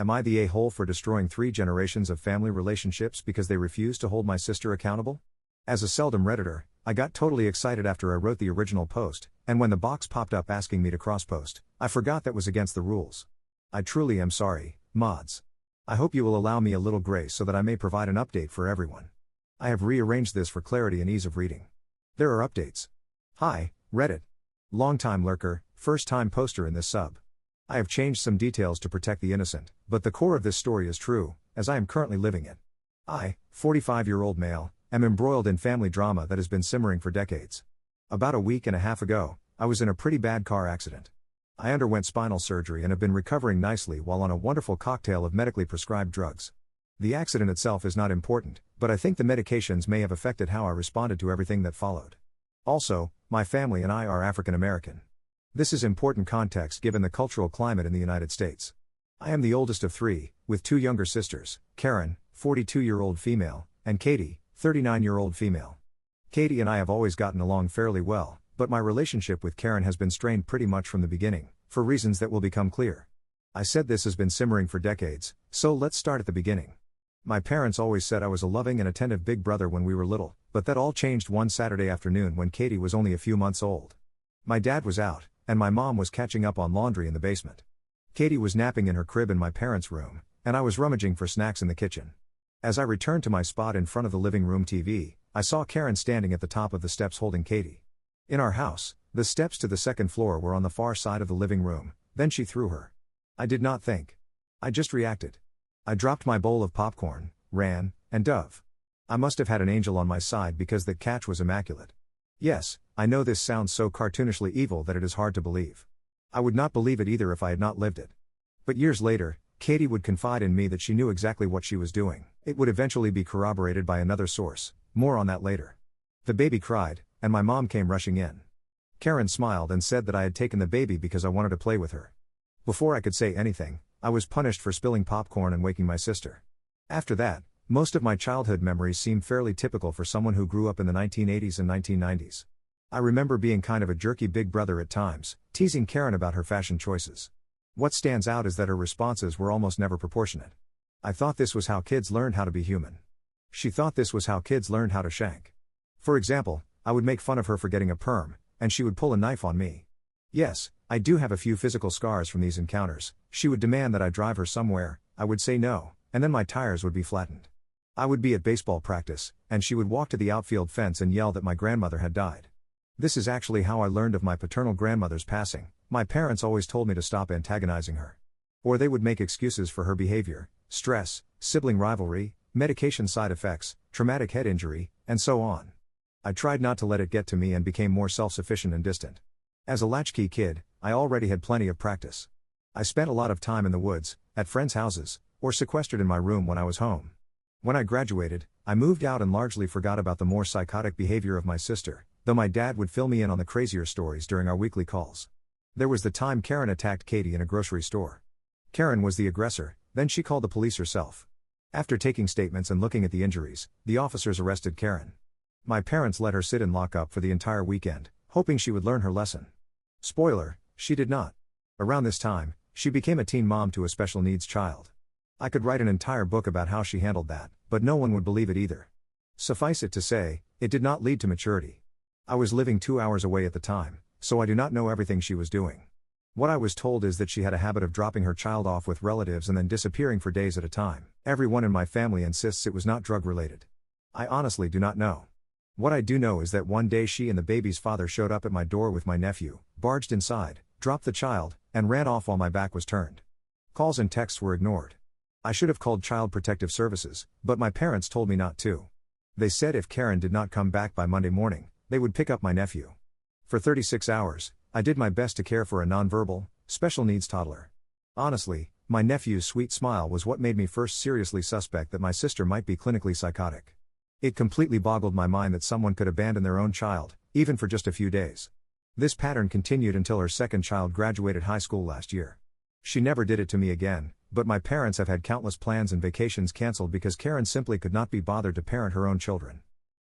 Am I the a-hole for destroying 3 generations of family relationships because they refuse to hold my sister accountable? As a seldom Redditor, I got totally excited after I wrote the original post, and when the box popped up asking me to cross-post, I forgot that was against the rules. I truly am sorry, mods. I hope you will allow me a little grace so that I may provide an update for everyone. I have rearranged this for clarity and ease of reading. There are updates. Hi, Reddit. Long-time lurker, first-time poster in this sub. I have changed some details to protect the innocent, but the core of this story is true, as I am currently living it. I, 45-year-old male, am embroiled in family drama that has been simmering for decades. About a week and a half ago, I was in a pretty bad car accident. I underwent spinal surgery and have been recovering nicely while on a wonderful cocktail of medically prescribed drugs. The accident itself is not important, but I think the medications may have affected how I responded to everything that followed. Also, my family and I are African American. This is important context given the cultural climate in the United States. I am the oldest of 3, with 2 younger sisters, Karen, 42-year-old female, and Katie, 39-year-old female. Katie and I have always gotten along fairly well, but my relationship with Karen has been strained pretty much from the beginning, for reasons that will become clear. I said this has been simmering for decades, so let's start at the beginning. My parents always said I was a loving and attentive big brother when we were little, but that all changed one Saturday afternoon when Katie was only a few months old. My dad was out, and my mom was catching up on laundry in the basement. Katie was napping in her crib in my parents' room, and I was rummaging for snacks in the kitchen. As I returned to my spot in front of the living room TV, I saw Karen standing at the top of the steps holding Katie. In our house, the steps to the second floor were on the far side of the living room, then she threw her. I did not think. I just reacted. I dropped my bowl of popcorn, ran, and dove. I must have had an angel on my side because that catch was immaculate. Yes, I know this sounds so cartoonishly evil that it is hard to believe. I would not believe it either if I had not lived it. But years later, Katie would confide in me that she knew exactly what she was doing. It would eventually be corroborated by another source, more on that later. The baby cried, and my mom came rushing in. Karen smiled and said that I had taken the baby because I wanted to play with her. Before I could say anything, I was punished for spilling popcorn and waking my sister. After that, most of my childhood memories seem fairly typical for someone who grew up in the 1980s and 1990s. I remember being kind of a jerky big brother at times, teasing Karen about her fashion choices. What stands out is that her responses were almost never proportionate. I thought this was how kids learned how to be human. She thought this was how kids learned how to shank. For example, I would make fun of her for getting a perm, and she would pull a knife on me. Yes, I do have a few physical scars from these encounters. She would demand that I drive her somewhere, I would say no, and then my tires would be flattened. I would be at baseball practice, and she would walk to the outfield fence and yell that my grandmother had died. This is actually how I learned of my paternal grandmother's passing. My parents always told me to stop antagonizing her. Or they would make excuses for her behavior, stress, sibling rivalry, medication side effects, traumatic head injury, and so on. I tried not to let it get to me and became more self-sufficient and distant. As a latchkey kid, I already had plenty of practice. I spent a lot of time in the woods, at friends' houses, or sequestered in my room when I was home. When I graduated, I moved out and largely forgot about the more psychotic behavior of my sister, though my dad would fill me in on the crazier stories during our weekly calls. There was the time Karen attacked Katie in a grocery store. Karen was the aggressor, then she called the police herself. After taking statements and looking at the injuries, the officers arrested Karen. My parents let her sit in lockup for the entire weekend, hoping she would learn her lesson. Spoiler, she did not. Around this time, she became a teen mom to a special needs child. I could write an entire book about how she handled that, but no one would believe it either. Suffice it to say, it did not lead to maturity. I was living 2 hours away at the time, so I do not know everything she was doing. What I was told is that she had a habit of dropping her child off with relatives and then disappearing for days at a time. Everyone in my family insists it was not drug-related. I honestly do not know. What I do know is that one day she and the baby's father showed up at my door with my nephew, barged inside, dropped the child, and ran off while my back was turned. Calls and texts were ignored. I should have called Child Protective Services, but my parents told me not to. They said if Karen did not come back by Monday morning, they would pick up my nephew. For 36 hours, I did my best to care for a nonverbal, special needs toddler. Honestly, my nephew's sweet smile was what made me first seriously suspect that my sister might be clinically psychotic. It completely boggled my mind that someone could abandon their own child, even for just a few days. This pattern continued until her second child graduated high school last year. She never did it to me again, but my parents have had countless plans and vacations canceled because Karen simply could not be bothered to parent her own children.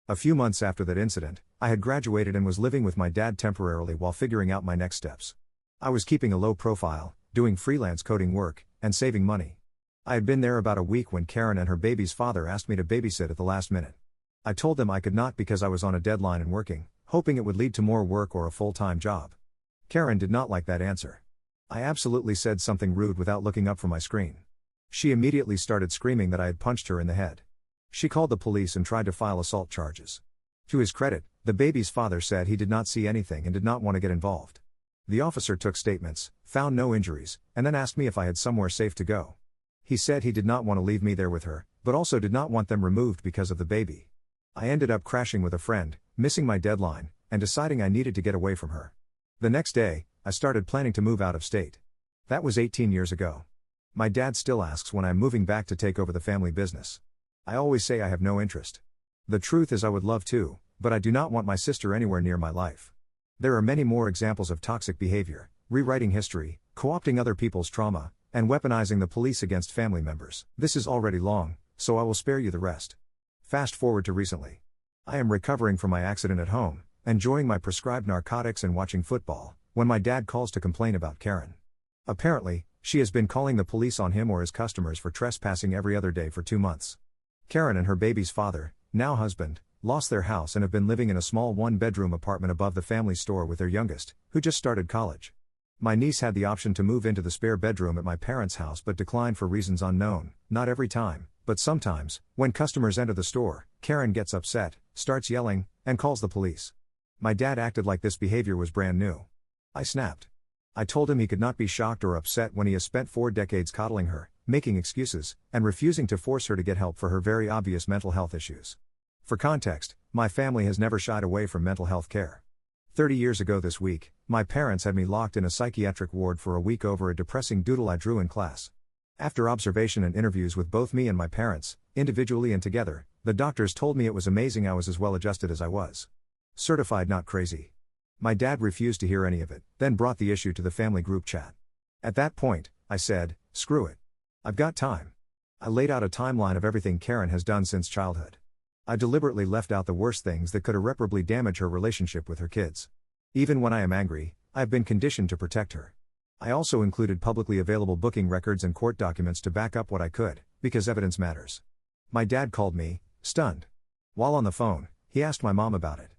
A few months after that incident, I had graduated and was living with my dad temporarily while figuring out my next steps. I was keeping a low profile, doing freelance coding work, and saving money. I had been there about a week when Karen and her baby's father asked me to babysit at the last minute. I told them I could not because I was on a deadline and working, hoping it would lead to more work or a full-time job. Karen did not like that answer. I absolutely said something rude without looking up from my screen. She immediately started screaming that I had punched her in the head. She called the police and tried to file assault charges. To his credit, the baby's father said he did not see anything and did not want to get involved. The officer took statements, found no injuries, and then asked me if I had somewhere safe to go. He said he did not want to leave me there with her, but also did not want them removed because of the baby. I ended up crashing with a friend, missing my deadline, and deciding I needed to get away from her. The next day, I started planning to move out of state. That was 18 years ago. My dad still asks when I'm moving back to take over the family business. I always say I have no interest. The truth is I would love to, but I do not want my sister anywhere near my life. There are many more examples of toxic behavior, rewriting history, co-opting other people's trauma, and weaponizing the police against family members. This is already long, so I will spare you the rest. Fast forward to recently. I am recovering from my accident at home, enjoying my prescribed narcotics and watching football, when my dad calls to complain about Karen. Apparently, she has been calling the police on him or his customers for trespassing every other day for 2 months. Karen and her baby's father, now husband, lost their house and have been living in a small one-bedroom apartment above the family store with their youngest, who just started college. My niece had the option to move into the spare bedroom at my parents' house but declined for reasons unknown. Not every time, but sometimes, when customers enter the store, Karen gets upset, starts yelling, and calls the police. My dad acted like this behavior was brand new. I snapped. I told him he could not be shocked or upset when he has spent 4 decades coddling her, making excuses, and refusing to force her to get help for her very obvious mental health issues. For context, my family has never shied away from mental health care. 30 years ago this week, my parents had me locked in a psychiatric ward for a week over a depressing doodle I drew in class. After observation and interviews with both me and my parents, individually and together, the doctors told me it was amazing I was as well adjusted as I was. Certified not crazy. My dad refused to hear any of it, then brought the issue to the family group chat. At that point, I said, screw it. I've got time. I laid out a timeline of everything Karen has done since childhood. I deliberately left out the worst things that could irreparably damage her relationship with her kids. Even when I am angry, I have been conditioned to protect her. I also included publicly available booking records and court documents to back up what I could, because evidence matters. My dad called me, stunned. While on the phone, he asked my mom about it.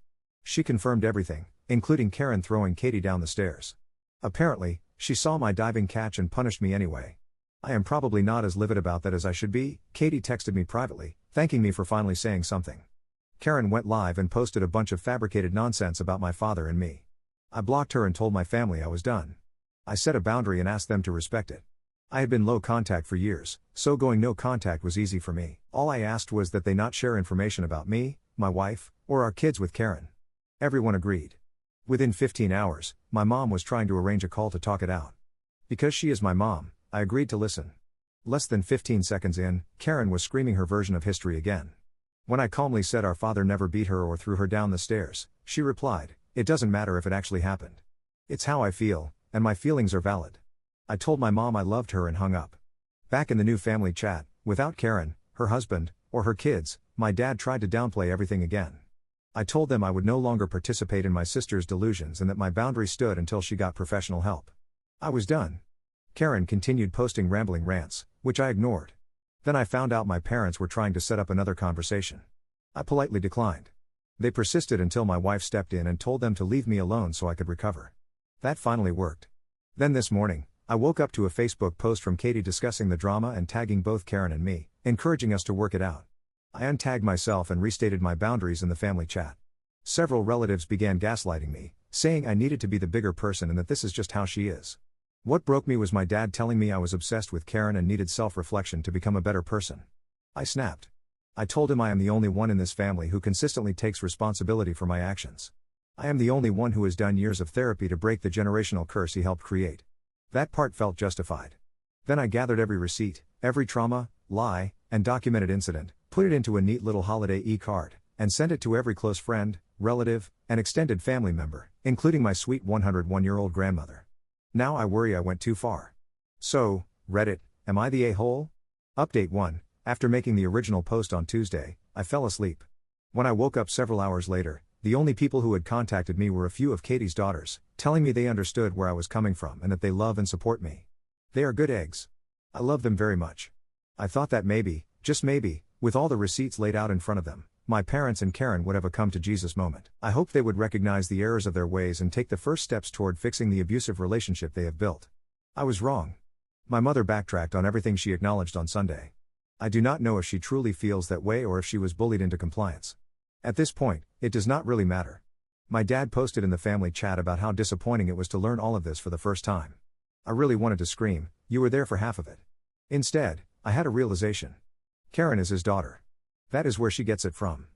She confirmed everything, including Karen throwing Katie down the stairs. Apparently, she saw my diving catch and punished me anyway. I am probably not as livid about that as I should be. Katie texted me privately, thanking me for finally saying something. Karen went live and posted a bunch of fabricated nonsense about my father and me. I blocked her and told my family I was done. I set a boundary and asked them to respect it. I had been low contact for years, so going no contact was easy for me. All I asked was that they not share information about me, my wife, or our kids with Karen. Everyone agreed. Within 15 hours, my mom was trying to arrange a call to talk it out. Because she is my mom, I agreed to listen. Less than 15 seconds in, Karen was screaming her version of history again. When I calmly said our father never beat her or threw her down the stairs, she replied, "It doesn't matter if it actually happened. It's how I feel, and my feelings are valid." I told my mom I loved her and hung up. Back in the new family chat, without Karen, her husband, or her kids, my dad tried to downplay everything again. I told them I would no longer participate in my sister's delusions and that my boundary stood until she got professional help. I was done. Karen continued posting rambling rants, which I ignored. Then I found out my parents were trying to set up another conversation. I politely declined. They persisted until my wife stepped in and told them to leave me alone so I could recover. That finally worked. Then this morning, I woke up to a Facebook post from Katie discussing the drama and tagging both Karen and me, encouraging us to work it out. I untagged myself and restated my boundaries in the family chat. Several relatives began gaslighting me, saying I needed to be the bigger person and that this is just how she is. What broke me was my dad telling me I was obsessed with Karen and needed self-reflection to become a better person. I snapped. I told him I am the only one in this family who consistently takes responsibility for my actions. I am the only one who has done years of therapy to break the generational curse he helped create. That part felt justified. Then I gathered every receipt, every trauma, lie, and documented incident, put it into a neat little holiday e-card, and sent it to every close friend, relative, and extended family member, including my sweet 101-year-old grandmother. Now I worry I went too far. So, Reddit, am I the a-hole? Update 1. After making the original post on Tuesday, I fell asleep. When I woke up several hours later, the only people who had contacted me were a few of Katie's daughters, telling me they understood where I was coming from and that they love and support me. They are good eggs. I love them very much. I thought that maybe, just maybe, with all the receipts laid out in front of them, my parents and Karen would have a come to Jesus moment. I hoped they would recognize the errors of their ways and take the first steps toward fixing the abusive relationship they have built. I was wrong. My mother backtracked on everything she acknowledged on Sunday. I do not know if she truly feels that way or if she was bullied into compliance. At this point, it does not really matter. My dad posted in the family chat about how disappointing it was to learn all of this for the first time. I really wanted to scream, "You were there for half of it." Instead, I had a realization. Karen is his daughter. That is where she gets it from.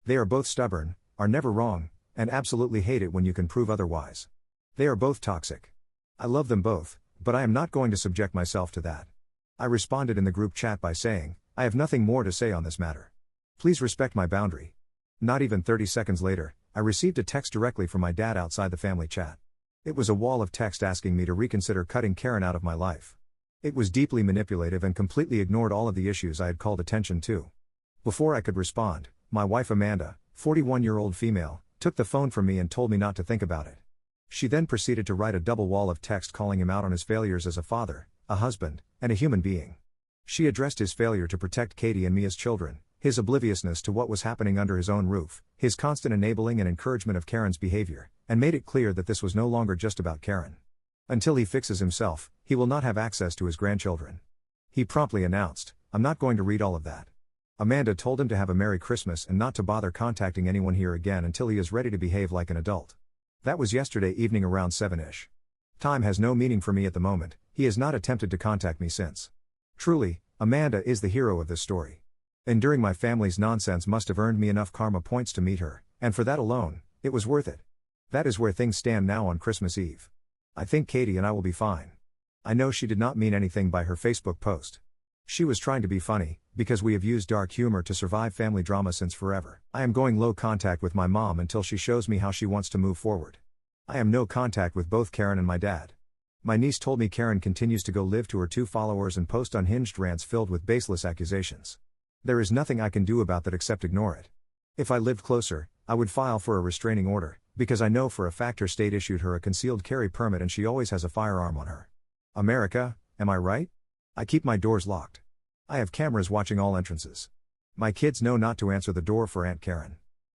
They are both stubborn, are never wrong, and absolutely hate it when you can prove otherwise. They are both toxic. I love them both, but I am not going to subject myself to that. I responded in the group chat by saying, "I have nothing more to say on this matter. Please respect my boundary." Not even 30 seconds later, I received a text directly from my dad outside the family chat. It was a wall of text asking me to reconsider cutting Karen out of my life. It was deeply manipulative and completely ignored all of the issues I had called attention to. Before I could respond, my wife Amanda, 41-year-old female, took the phone from me and told me not to think about it. She then proceeded to write a double wall of text calling him out on his failures as a father, a husband, and a human being. She addressed his failure to protect Katie and me as children, his obliviousness to what was happening under his own roof, his constant enabling and encouragement of Karen's behavior, and made it clear that this was no longer just about Karen. Until he fixes himself, he will not have access to his grandchildren. He promptly announced, "I'm not going to read all of that." Amanda told him to have a Merry Christmas and not to bother contacting anyone here again until he is ready to behave like an adult. That was yesterday evening around 7-ish. Time has no meaning for me at the moment. He has not attempted to contact me since. Truly, Amanda is the hero of this story. Enduring my family's nonsense must have earned me enough karma points to meet her, and for that alone, it was worth it. That is where things stand now on Christmas Eve. I think Katie and I will be fine. I know she did not mean anything by her Facebook post. She was trying to be funny, because we have used dark humor to survive family drama since forever. I am going low contact with my mom until she shows me how she wants to move forward. I am no contact with both Karen and my dad. My niece told me Karen continues to go live to her 2 followers and post unhinged rants filled with baseless accusations. There is nothing I can do about that except ignore it. If I lived closer, I would file for a restraining order, because I know for a fact her state issued her a concealed carry permit and she always has a firearm on her. America, am I right? I keep my doors locked. I have cameras watching all entrances. My kids know not to answer the door for Aunt Karen.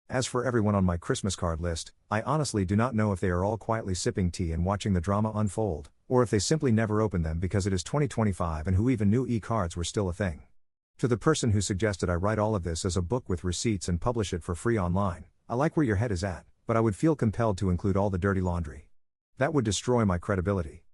As for everyone on my Christmas card list, I honestly do not know if they are all quietly sipping tea and watching the drama unfold, or if they simply never opened them because it is 2025 and who even knew e-cards were still a thing. To the person who suggested I write all of this as a book with receipts and publish it for free online, I like where your head is at, but I would feel compelled to include all the dirty laundry. That would destroy my credibility.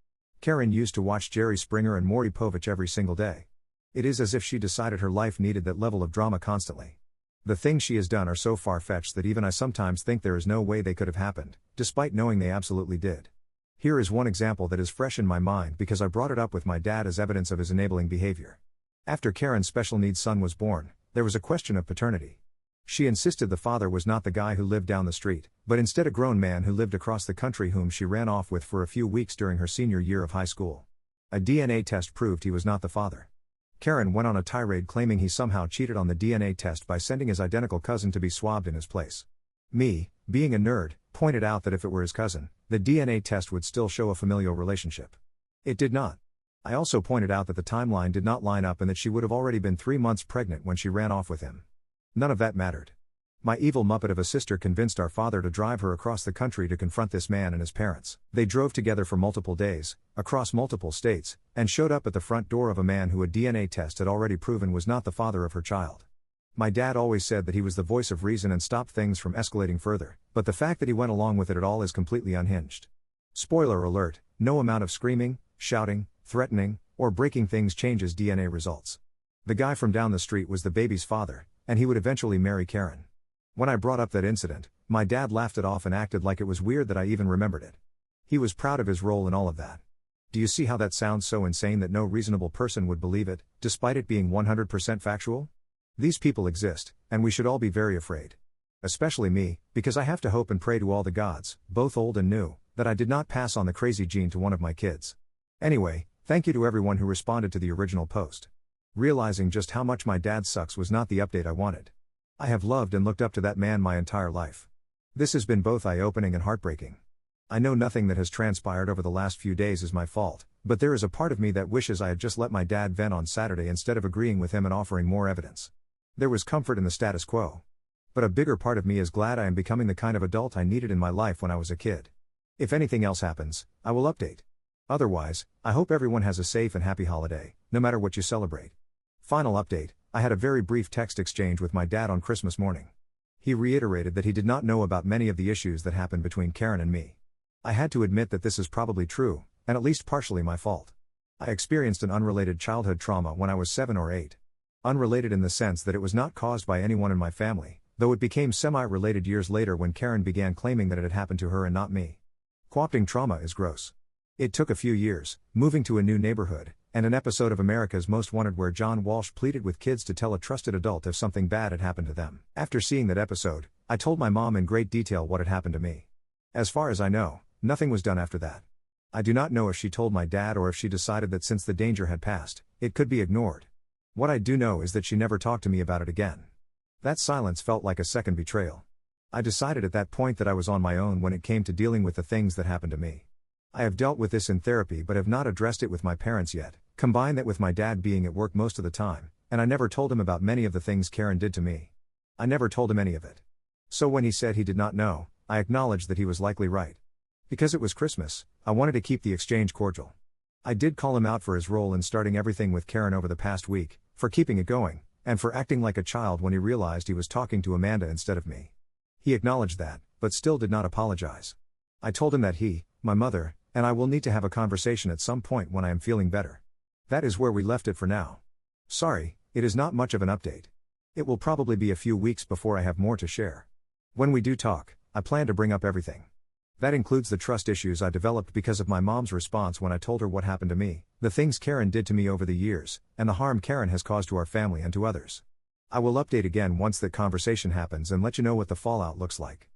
Karen used to watch Jerry Springer and Maury Povich every single day. It is as if she decided her life needed that level of drama constantly. The things she has done are so far-fetched that even I sometimes think there is no way they could have happened, despite knowing they absolutely did. Here is one example that is fresh in my mind because I brought it up with my dad as evidence of his enabling behavior. After Karen's special needs son was born, there was a question of paternity. She insisted the father was not the guy who lived down the street, but instead a grown man who lived across the country whom she ran off with for a few weeks during her senior year of high school. A DNA test proved he was not the father. Karen went on a tirade claiming he somehow cheated on the DNA test by sending his identical cousin to be swabbed in his place. Me, being a nerd, pointed out that if it were his cousin, the DNA test would still show a familial relationship. It did not. I also pointed out that the timeline did not line up and that she would have already been 3 months pregnant when she ran off with him. None of that mattered. My evil muppet of a sister convinced our father to drive her across the country to confront this man and his parents. They drove together for multiple days, across multiple states, and showed up at the front door of a man who a DNA test had already proven was not the father of her child. My dad always said that he was the voice of reason and stopped things from escalating further, but the fact that he went along with it at all is completely unhinged. Spoiler alert, no amount of screaming, shouting, threatening, or breaking things changes DNA results. The guy from down the street was the baby's father, and he would eventually marry Karen. When I brought up that incident, my dad laughed it off and acted like it was weird that I even remembered it. He was proud of his role in all of that. Do you see how that sounds so insane that no reasonable person would believe it, despite it being 100% factual? These people exist, and we should all be very afraid. Especially me, because I have to hope and pray to all the gods, both old and new, that I did not pass on the crazy gene to one of my kids. Anyway, thank you to everyone who responded to the original post. Realizing just how much my dad sucks was not the update I wanted. I have loved and looked up to that man my entire life. This has been both eye-opening and heartbreaking. I know nothing that has transpired over the last few days is my fault, But there is a part of me that wishes I had just let my dad vent on Saturday instead of agreeing with him and offering more evidence. There was comfort in the status quo. But a bigger part of me is glad I am becoming the kind of adult I needed in my life when I was a kid. If anything else happens, I will update. Otherwise, I hope everyone has a safe and happy holiday, no matter what you celebrate. Final update, I had a very brief text exchange with my dad on Christmas morning. He reiterated that he did not know about many of the issues that happened between Karen and me. I had to admit that this is probably true, and at least partially my fault. I experienced an unrelated childhood trauma when I was 7 or 8. Unrelated in the sense that it was not caused by anyone in my family, though it became semi-related years later when Karen began claiming that it had happened to her and not me. Co-opting trauma is gross. It took a few years, moving to a new neighborhood, and an episode of America's Most Wanted where John Walsh pleaded with kids to tell a trusted adult if something bad had happened to them. After seeing that episode, I told my mom in great detail what had happened to me. As far as I know, nothing was done after that. I do not know if she told my dad or if she decided that since the danger had passed, it could be ignored. What I do know is that she never talked to me about it again. That silence felt like a second betrayal. I decided at that point that I was on my own when it came to dealing with the things that happened to me. I have dealt with this in therapy but have not addressed it with my parents yet. Combine that with my dad being at work most of the time, and I never told him about many of the things Karen did to me. I never told him any of it. So when he said he did not know, I acknowledged that he was likely right. Because it was Christmas, I wanted to keep the exchange cordial. I did call him out for his role in starting everything with Karen over the past week, for keeping it going, and for acting like a child when he realized he was talking to Amanda instead of me. He acknowledged that, but still did not apologize. I told him that he, my mother, and I will need to have a conversation at some point when I am feeling better. That is where we left it for now. Sorry, it is not much of an update. It will probably be a few weeks before I have more to share. When we do talk, I plan to bring up everything. That includes the trust issues I developed because of my mom's response when I told her what happened to me, the things Karen did to me over the years, and the harm Karen has caused to our family and to others. I will update again once that conversation happens and let you know what the fallout looks like.